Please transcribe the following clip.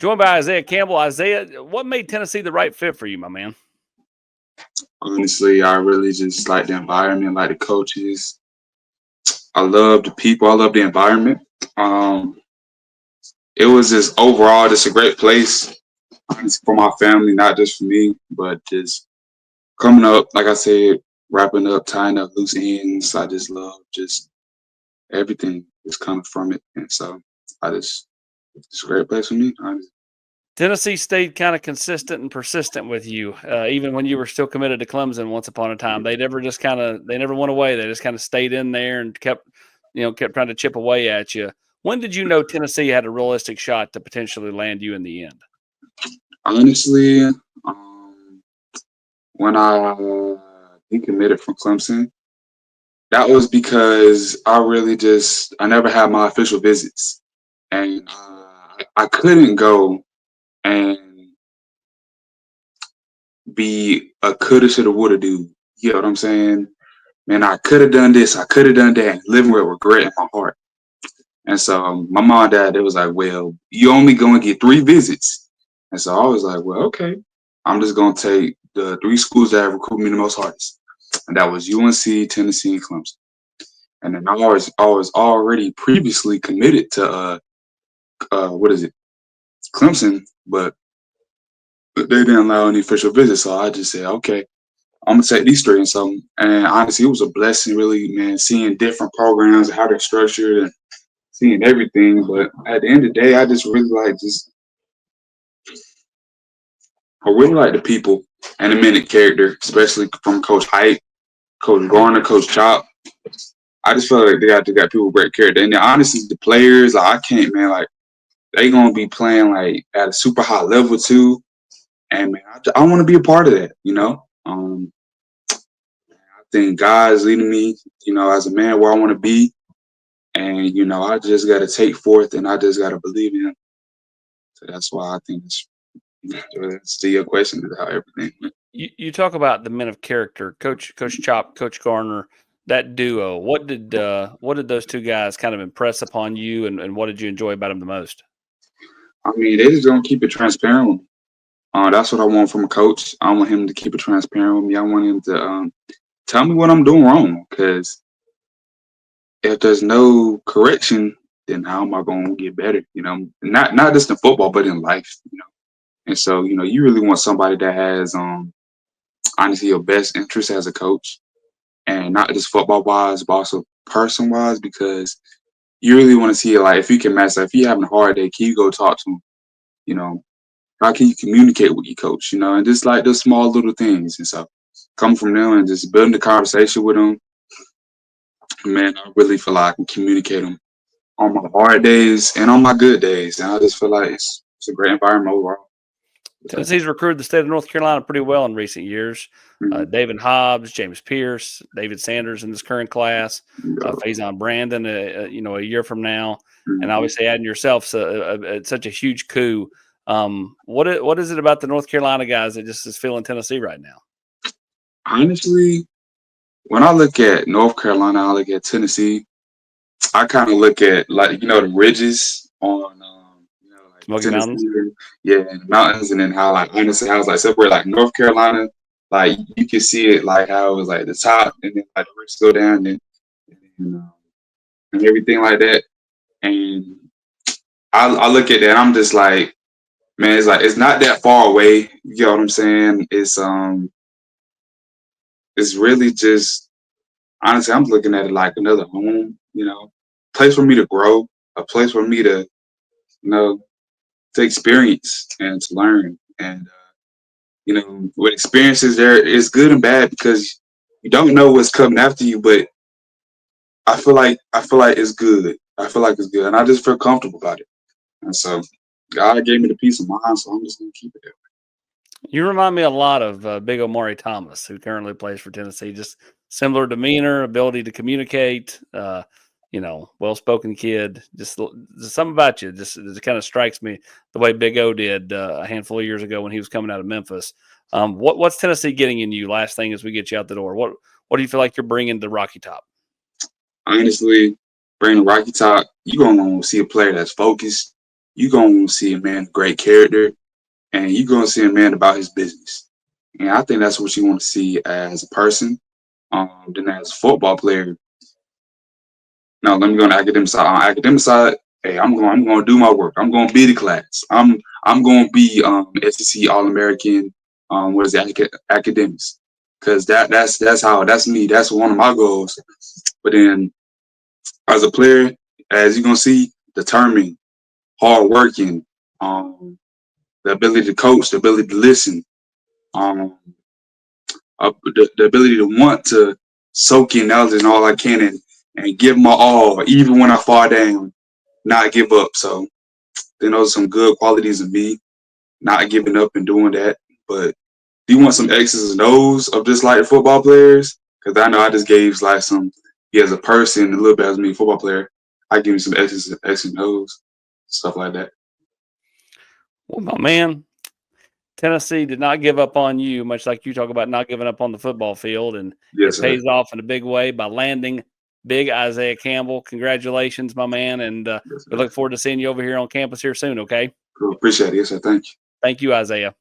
Joined by Isaiah Campbell. Isaiah, what made Tennessee the right fit for you, my man? Honestly, I really just like the environment, like the coaches. I love the people. I love the environment. Um, it was just overall just a great place honestly, for my family, not just for me, but just coming up, like I said, wrapping up, tying up loose ends. I just love just everything that's coming from it, and so I just it's a great place for me. Honestly. Tennessee stayed kind of consistent and persistent with you, even when you were still committed to Clemson. Once upon a time, they never went away. They just kind of stayed in there and kept trying to chip away at you. When did you know Tennessee had a realistic shot to potentially land you in the end? Honestly, when I decommitted from Clemson, that was because I never had my official visits, and I couldn't go and be a coulda, shoulda, woulda dude. You know what I'm saying? Man, I could have done this, I could have done that, living with regret in my heart. And so my mom and dad, they was like, well, you only going to get 3 visits. And so I was like, well, okay. I'm just going to take the 3 schools that have recruited me the most hardest. And that was UNC, Tennessee, and Clemson. And then I was already previously committed to, what is it, Clemson, but they didn't allow any official visits. So I just said, okay, I'm going to take these 3. And so, and honestly, it was a blessing, really, man, seeing different programs and how they're structured and seeing everything. But at the end of the day, I just really I really like the people and the minute character, especially from Coach Hype, Coach Garner, Coach Chop. I just feel like they got people with great character. And then honestly, the players, like I can't, man, like they gonna be playing like at a super high level too. And man, I want to be a part of that. I think God is leading me, as a man where I want to be. And I just got to take forth, and I just got to believe in Him. So that's why I think it's to your question is how everything went. You talk about the men of character, Coach Chop, Coach Garner, that duo. What did those two guys kind of impress upon you, and what did you enjoy about them the most? I mean, they just gonna keep it transparent with me. That's what I want from a coach. I want him to keep it transparent with me. I want him to tell me what I'm doing wrong. Because if there's no correction, then how am I going to get better? Not just in football, but in life. And so you really want somebody that has honestly your best interest as a coach, and not just football wise, but also person wise, because you really want to see it like if you can match that. If you're having a hard day, can you go talk to him? You know, how can you communicate with your coach? And just like those small little things. And so coming from them and just building the conversation with them, man, I really feel like I can communicate them on my hard days and on my good days. And I just feel like it's a great environment overall. Tennessee's recruited the state of North Carolina pretty well in recent years. Mm-hmm. David Hobbs, James Pierce, David Sanders in this current class, Faison Brandon, a year from now, and Mm-hmm. obviously adding yourself such a huge coup. What is it about the North Carolina guys that just is feeling Tennessee right now? Honestly, when I look at North Carolina, I look at Tennessee. I kind of look at like the ridges on like Smoky Mountains. Tennessee, yeah, and the mountains, and then how like honestly how it's like separate like North Carolina, like you can see it like how it was like the top, and then like the ridges go down, and, and everything like that. And I look at that, and I'm just like, man, it's like it's not that far away. You know what I'm saying? It's really just honestly, I'm looking at it like another home. Place for me to grow, a place for me to know to experience and to learn. And with experiences, there is good and bad because you don't know what's coming after you. But I feel like it's good. I feel like it's good, and I just feel comfortable about it. And so God gave me the peace of mind, so I'm just gonna keep it there. You remind me a lot of Big Omari Thomas, who currently plays for Tennessee. Just similar demeanor, ability to communicate. Well-spoken kid. Just something about you. Just it kind of strikes me the way Big O did a handful of years ago when he was coming out of Memphis. What's Tennessee getting in you? Last thing as we get you out the door. What do you feel like you're bringing to Rocky Top? Honestly, bringing the Rocky Top, you're gonna see a player that's focused. you're going to see a man of great character, and you're going to see a man about his business. And I think that's what you want to see as a person. Then as a football player, now let me go on the academic side. On the academic side, hey, I'm going to do my work. I'm going to be the class. I'm going to be SEC All American. What is it, academics? Because that's me. That's one of my goals. But then as a player, as you're gonna see, determined, hard working, the ability to coach, the ability to listen, um, the ability to want to soak in knowledge and all I can and give my all, even when I fall down, not give up. So then those are some good qualities of me, not giving up and doing that. But do you want some X's and O's of just like football players? Because I know I just gave like some, as a person, a little bit as me, football player. I give you some X's and O's, stuff like that. Well, my man, Tennessee did not give up on you, much like you talk about not giving up on the football field, and Yes, it sir. pays off in a big way by landing big Isaiah Campbell. Congratulations, my man, and Yes, we sir. look forward to seeing you over here on campus here soon, okay? Cool. Appreciate it. Yes, sir. Thank you. Thank you, Isaiah.